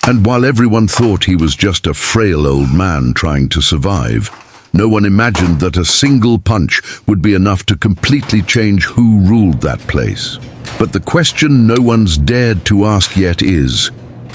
And while everyone thought he was just a frail old man trying to survive, no one imagined that a single punch would be enough to completely change who ruled that place. But the question no one's dared to ask yet is,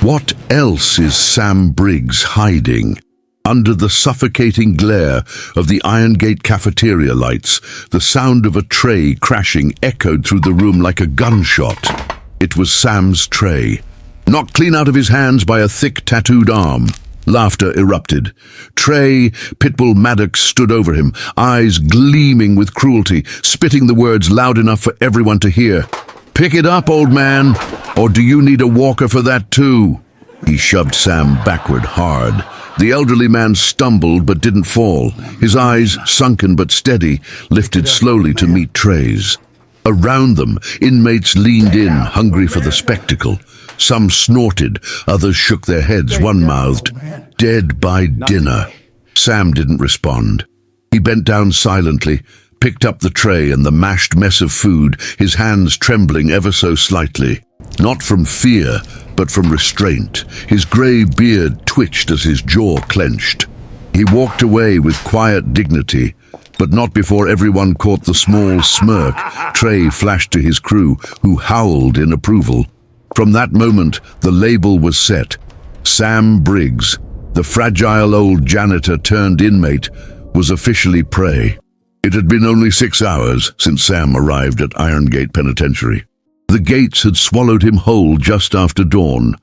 what else is Sam Briggs hiding? Under the suffocating glare of the Iron Gate cafeteria lights, the sound of a tray crashing echoed through the room like a gunshot. It was Sam's tray, knocked clean out of his hands by a thick, tattooed arm. Laughter erupted. Trey Pitbull Maddox stood over him, eyes gleaming with cruelty, spitting the words loud enough for everyone to hear. "Pick it up, old man, or do you need a walker for that too?" He shoved Sam backward hard. The elderly man stumbled but didn't fall. His eyes, sunken but steady, lifted slowly to meet Trey's. Around them, inmates leaned in, hungry for the spectacle. Some snorted, others shook their heads, one mouthed, "Dead by dinner." Sam didn't respond. He bent down silently, picked up the tray and the mashed mess of food, his hands trembling ever so slightly. Not from fear, but from restraint. His grey beard twitched as his jaw clenched. He walked away with quiet dignity, but not before everyone caught the small smirk Trey flashed to his crew, who howled in approval. From that moment, the label was set. Sam Briggs, the fragile old janitor turned inmate, was officially prey. It had been only 6 hours since Sam arrived at Iron Gate Penitentiary. The gates had swallowed him whole just after dawn,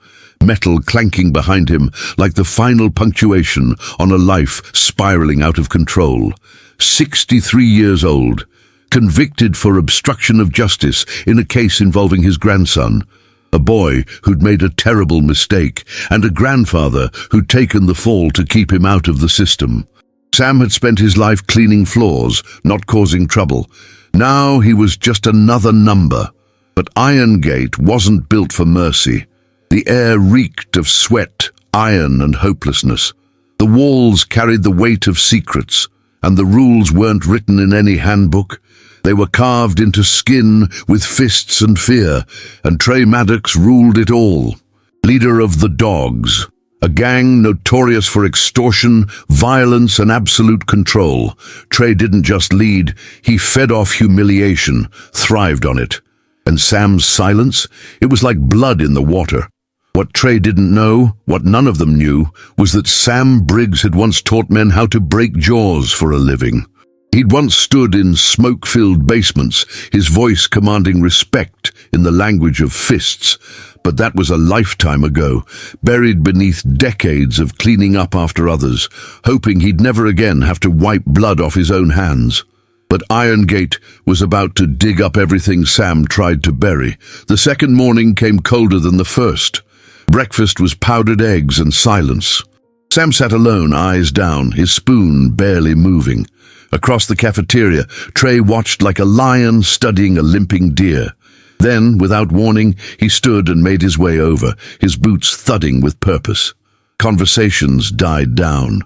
metal clanking behind him like the final punctuation on a life spiraling out of control. 63 years old, convicted for obstruction of justice in a case involving his grandson, a boy who'd made a terrible mistake, and a grandfather who'd taken the fall to keep him out of the system. Sam had spent his life cleaning floors, not causing trouble. Now he was just another number. But Iron Gate wasn't built for mercy. The air reeked of sweat, iron, and hopelessness. The walls carried the weight of secrets, and the rules weren't written in any handbook. They were carved into skin with fists and fear, and Trey Maddox ruled it all. Leader of the Dogs, a gang notorious for extortion, violence, and absolute control. Trey didn't just lead, he fed off humiliation, thrived on it. And Sam's silence? It was like blood in the water. What Trey didn't know, what none of them knew, was that Sam Briggs had once taught men how to break jaws for a living. He'd once stood in smoke-filled basements, his voice commanding respect in the language of fists. But that was a lifetime ago, buried beneath decades of cleaning up after others, hoping he'd never again have to wipe blood off his own hands. But Iron Gate was about to dig up everything Sam tried to bury. The second morning came colder than the first. Breakfast was powdered eggs and silence. Sam sat alone, eyes down, his spoon barely moving. Across the cafeteria, Trey watched like a lion studying a limping deer. Then, without warning, he stood and made his way over, his boots thudding with purpose. Conversations died down.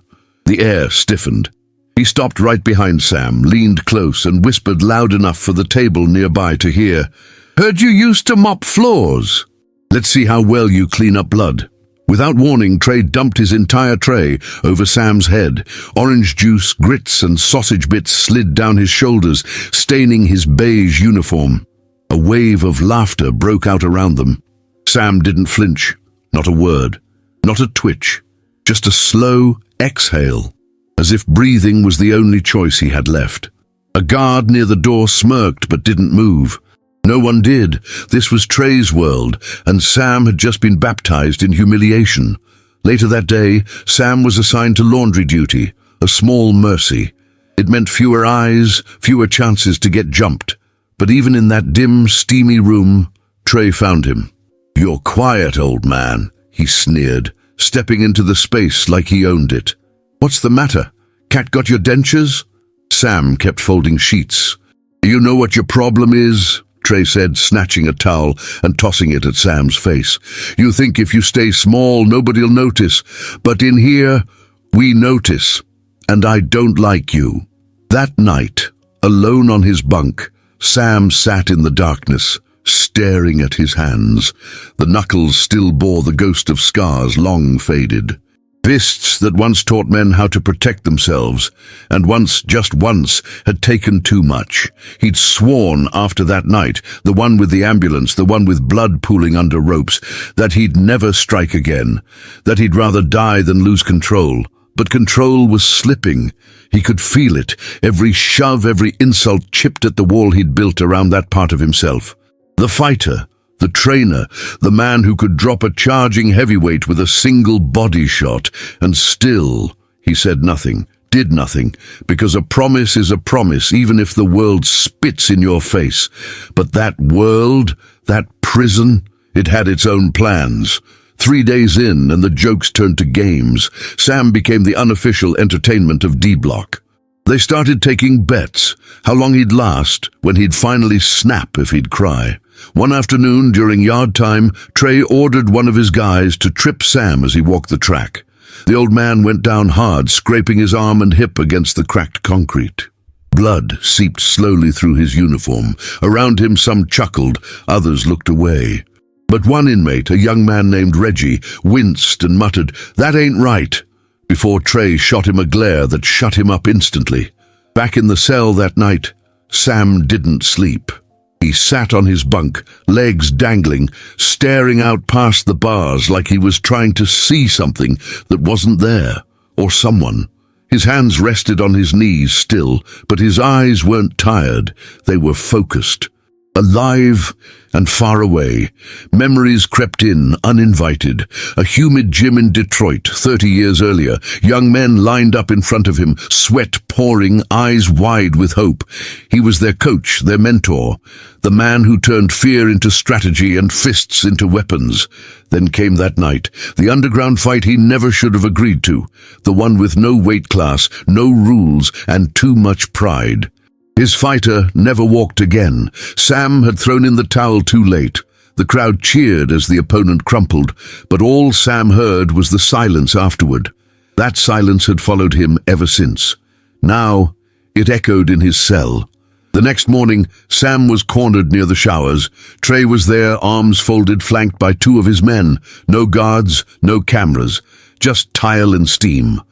The air stiffened. He stopped right behind Sam, leaned close, and whispered loud enough for the table nearby to hear, "Heard you used to mop floors. Let's see how well you clean up blood." Without warning, Trey dumped his entire tray over Sam's head. Orange juice, grits, and sausage bits slid down his shoulders, staining his beige uniform. A wave of laughter broke out around them. Sam didn't flinch. Not a word. Not a twitch. Just a slow exhale, as if breathing was the only choice he had left. A guard near the door smirked but didn't move. No one did. This was Trey's world, and Sam had just been baptized in humiliation. Later that day, Sam was assigned to laundry duty, a small mercy. It meant fewer eyes, fewer chances to get jumped. But even in that dim, steamy room, Trey found him. "You're quiet, old man," he sneered, stepping into the space like he owned it. "What's the matter? Cat got your dentures?" Sam kept folding sheets. "You know what your problem is?" Trey said, snatching a towel and tossing it at Sam's face. "You think if you stay small, nobody'll notice. But in here, we notice. And I don't like you." That night, alone on his bunk, Sam sat in the darkness, staring at his hands. The knuckles still bore the ghost of scars long faded. Fists that once taught men how to protect themselves, and once, just once, had taken too much. He'd sworn after that night, the one with the ambulance, the one with blood pooling under ropes, that he'd never strike again, that he'd rather die than lose control. But control was slipping. He could feel it, every shove, every insult chipped at the wall he'd built around that part of himself. The fighter, the trainer, the man who could drop a charging heavyweight with a single body shot, and still he said nothing, did nothing, because a promise is a promise even if the world spits in your face. But that world, that prison, it had its own plans. 3 days in, and the jokes turned to games. Sam became the unofficial entertainment of D-Block. They started taking bets, how long he'd last, when he'd finally snap if he'd cry. One afternoon, during yard time, Trey ordered one of his guys to trip Sam as he walked the track. The old man went down hard, scraping his arm and hip against the cracked concrete. Blood seeped slowly through his uniform. Around him some chuckled, others looked away. But one inmate, a young man named Reggie, winced and muttered, "That ain't right," before Trey shot him a glare that shut him up instantly. Back in the cell that night, Sam didn't sleep. He sat on his bunk, legs dangling, staring out past the bars like he was trying to see something that wasn't there, or someone. His hands rested on his knees still, but his eyes weren't tired. They were focused. Alive and far away, memories crept in, uninvited. A humid gym in Detroit, 30 years earlier. Young men lined up in front of him, sweat pouring, eyes wide with hope. He was their coach, their mentor, the man who turned fear into strategy and fists into weapons. Then came that night, the underground fight he never should have agreed to, the one with no weight class, no rules, and too much pride. His fighter never walked again. Sam had thrown in the towel too late. The crowd cheered as the opponent crumpled, but all Sam heard was the silence afterward. That silence had followed him ever since. Now, it echoed in his cell. The next morning, Sam was cornered near the showers. Trey was there, arms folded, flanked by 2 of his men. No guards, no cameras, just tile and steam.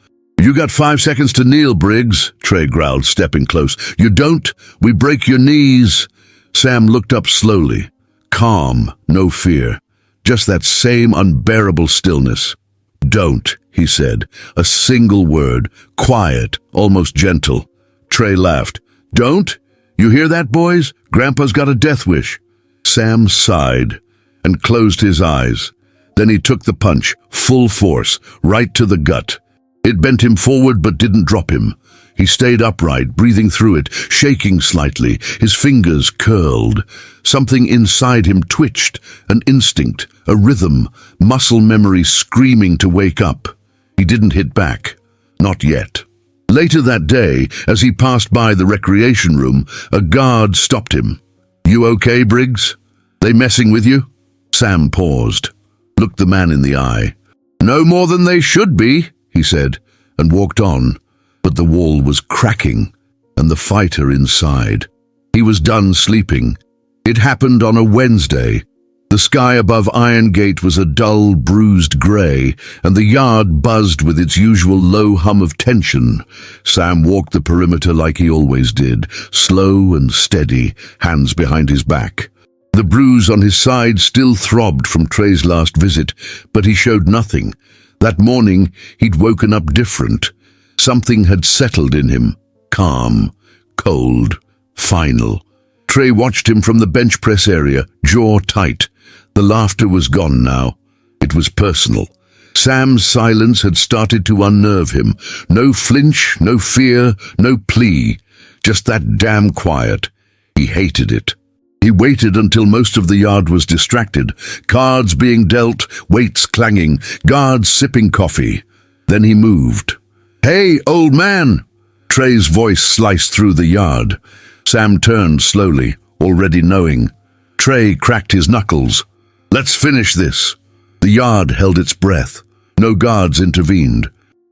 "You got 5 seconds to kneel, Briggs," Trey growled, stepping close. "You don't, we break your knees." Sam looked up slowly. Calm, no fear. Just that same unbearable stillness. "Don't," he said. A single word, quiet, almost gentle. Trey laughed. "Don't? You hear that, boys? Grandpa's got a death wish." Sam sighed and closed his eyes. Then he took the punch, full force, right to the gut. It bent him forward but didn't drop him. He stayed upright, breathing through it, shaking slightly. His fingers curled. Something inside him twitched, an instinct, a rhythm, muscle memory screaming to wake up. He didn't hit back. Not yet. Later that day, as he passed by the recreation room, a guard stopped him. "You okay, Briggs? They messing with you?" Sam paused, looked the man in the eye. "No more than they should be," he said, and walked on, but the wall was cracking, and the fighter inside. He was done sleeping. It happened on a Wednesday. The sky above Iron Gate was a dull, bruised grey, and the yard buzzed with its usual low hum of tension. Sam walked the perimeter like he always did, slow and steady, hands behind his back. The bruise on his side still throbbed from Trey's last visit, but he showed nothing. That morning, he'd woken up different. Something had settled in him. Calm, cold, final. Trey watched him from the bench press area, jaw tight. The laughter was gone now. It was personal. Sam's silence had started to unnerve him. No flinch, no fear, no plea. Just that damn quiet. He hated it. He waited until most of the yard was distracted, cards being dealt, weights clanging, guards sipping coffee. Then he moved. "Hey, old man!" Trey's voice sliced through the yard. Sam turned slowly, already knowing. Trey cracked his knuckles. "Let's finish this." The yard held its breath. No guards intervened.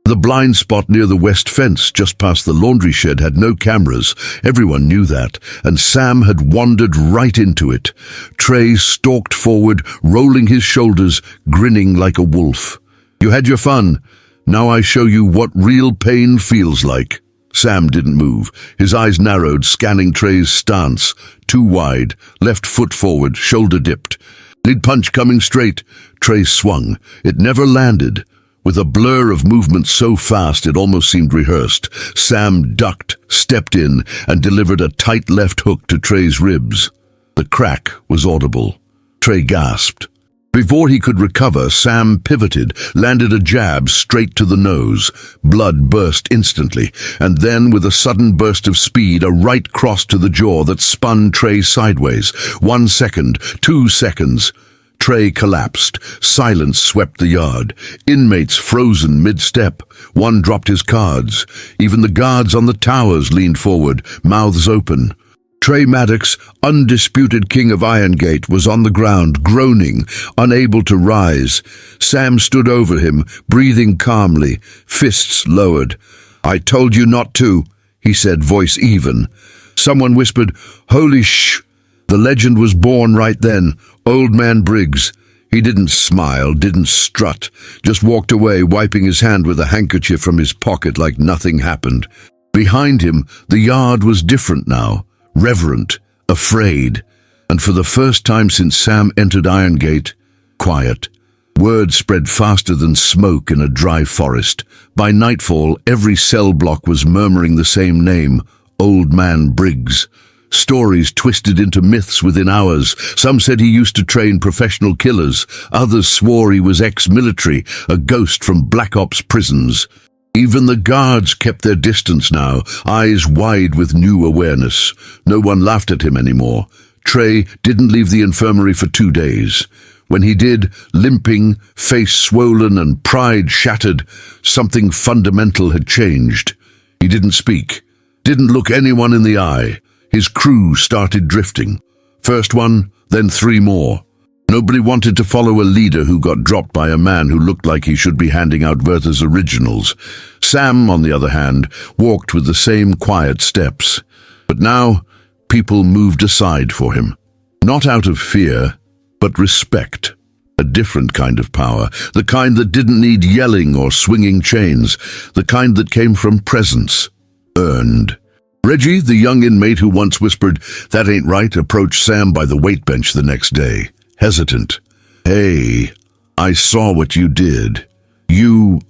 The blind spot near the west fence just past the laundry shed had no cameras. Everyone knew that, and Sam had wandered right into it. Trey stalked forward, rolling his shoulders, grinning like a wolf. "You had your fun. Now I show you what real pain feels like." Sam didn't move. His eyes narrowed, scanning Trey's stance. Too wide, left foot forward, shoulder dipped. Lead punch coming straight. Trey swung. It never landed. With a blur of movement so fast it almost seemed rehearsed, Sam ducked, stepped in, and delivered a tight left hook to Trey's ribs. The crack was audible. Trey gasped. Before he could recover, Sam pivoted, landed a jab straight to the nose. Blood burst instantly, and then, with a sudden burst of speed, a right cross to the jaw that spun Trey sideways. 1 second, 2 seconds. Trey collapsed. Silence swept the yard. Inmates frozen mid-step. One dropped his cards. Even the guards on the towers leaned forward, mouths open. Trey Maddox, undisputed king of Irongate, was on the ground, groaning, unable to rise. Sam stood over him, breathing calmly, fists lowered. "I told you not to," he said, voice even. Someone whispered, "Holy sh..." The legend was born right then. Old Man Briggs. He didn't smile, didn't strut, just walked away, wiping his hand with a handkerchief from his pocket like nothing happened. Behind him, the yard was different now. Reverent, afraid, and for the first time since Sam entered Irongate, quiet. Word spread faster than smoke in a dry forest. By nightfall, every cell block was murmuring the same name, Old Man Briggs. Stories twisted into myths within hours. Some said he used to train professional killers. Others swore he was ex-military, a ghost from Black Ops prisons. Even the guards kept their distance now, eyes wide with new awareness. No one laughed at him anymore. Trey didn't leave the infirmary for 2 days. When he did, limping, face swollen and pride shattered, something fundamental had changed. He didn't speak, didn't look anyone in the eye. His crew started drifting. First one, then 3 more. Nobody wanted to follow a leader who got dropped by a man who looked like he should be handing out Werther's originals. Sam, on the other hand, walked with the same quiet steps. But now, people moved aside for him. Not out of fear, but respect. A different kind of power, the kind that didn't need yelling or swinging chains, the kind that came from presence, earned. Reggie, the young inmate who once whispered, "That ain't right," approached Sam by the weight bench the next day, hesitant. "Hey, I saw what you did. You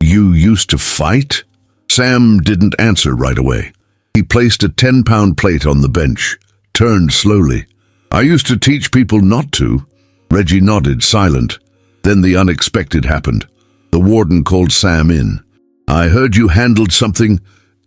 used to fight?" Sam didn't answer right away. He placed a 10-pound plate on the bench, turned slowly. "I used to teach people not to." Reggie nodded, silent. Then the unexpected happened. The warden called Sam in. "I heard you handled something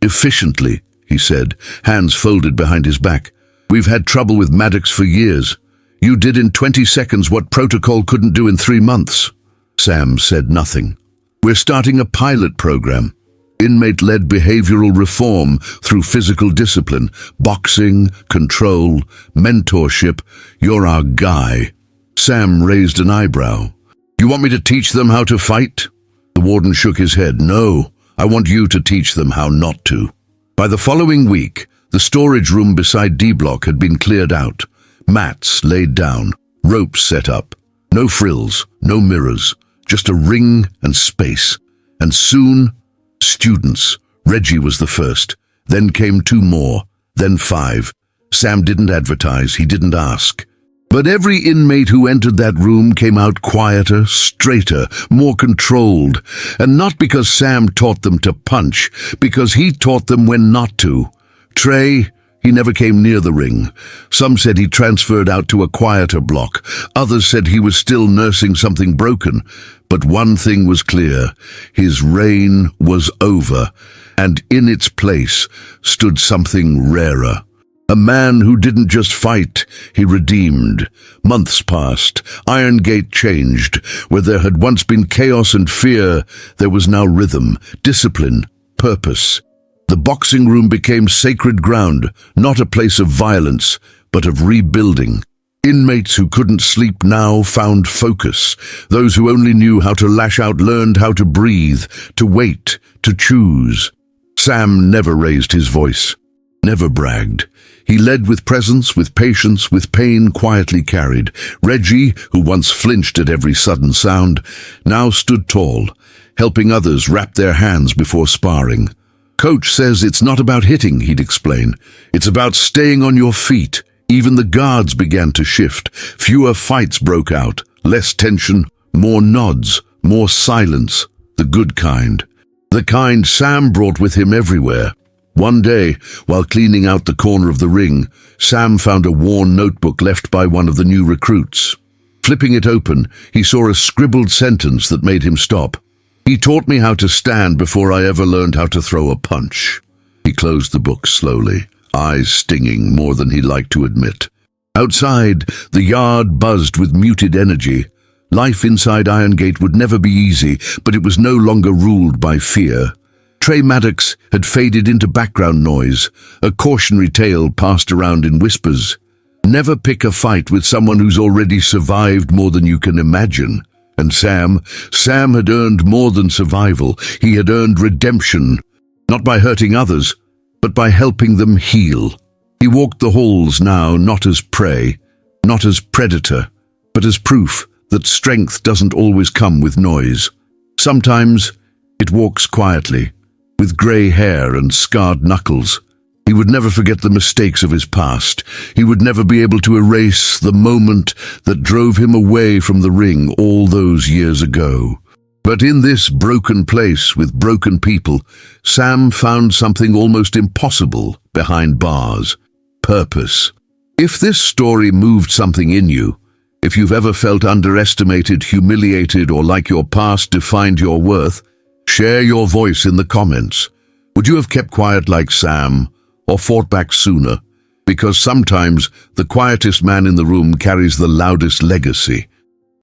efficiently," he said, hands folded behind his back. "We've had trouble with Maddox for years. You did in 20 seconds what protocol couldn't do in 3 months." Sam said nothing. "We're starting a pilot program. Inmate-led behavioral reform through physical discipline, boxing, control, mentorship. You're our guy." Sam raised an eyebrow. "You want me to teach them how to fight?" The warden shook his head. "No, I want you to teach them how not to." By the following week, the storage room beside D-Block had been cleared out. Mats laid down, ropes set up. No frills, no mirrors, just a ring and space. And soon, students. Reggie was the first. Then came 2 more, then 5. Sam didn't advertise, he didn't ask. But every inmate who entered that room came out quieter, straighter, more controlled. And not because Sam taught them to punch, because he taught them when not to. Trey, he never came near the ring. Some said he transferred out to a quieter block. Others said he was still nursing something broken. But one thing was clear. His reign was over, and in its place stood something rarer. A man who didn't just fight, he redeemed. Months passed. Irongate changed. Where there had once been chaos and fear, there was now rhythm, discipline, purpose. The boxing room became sacred ground, not a place of violence, but of rebuilding. Inmates who couldn't sleep now found focus. Those who only knew how to lash out learned how to breathe, to wait, to choose. Sam never raised his voice, never bragged. He led with presence, with patience, with pain quietly carried. Reggie, who once flinched at every sudden sound, now stood tall, helping others wrap their hands before sparring. Coach says it's not about hitting, he'd explain. It's about staying on your feet. Even the guards began to shift. Fewer fights broke out, less tension, more nods, more silence, the good kind. The kind Sam brought with him everywhere. One day, while cleaning out the corner of the ring, Sam found a worn notebook left by one of the new recruits. Flipping it open, he saw a scribbled sentence that made him stop. "He taught me how to stand before I ever learned how to throw a punch." He closed the book slowly, eyes stinging more than he liked to admit. Outside, the yard buzzed with muted energy. Life inside Iron Gate would never be easy, but it was no longer ruled by fear. Trey Maddox had faded into background noise, a cautionary tale passed around in whispers. Never pick a fight with someone who's already survived more than you can imagine. And Sam had earned more than survival. He had earned redemption, not by hurting others, but by helping them heal. He walked the halls now not as prey, not as predator, but as proof that strength doesn't always come with noise. Sometimes it walks quietly, with grey hair and scarred knuckles. He would never forget the mistakes of his past. He would never be able to erase the moment that drove him away from the ring all those years ago. But in this broken place with broken people, Sam found something almost impossible behind bars: purpose. If this story moved something in you, if you've ever felt underestimated, humiliated, or like your past defined your worth, share your voice in the comments. Would you have kept quiet like Sam, or fought back sooner? Because sometimes the quietest man in the room carries the loudest legacy.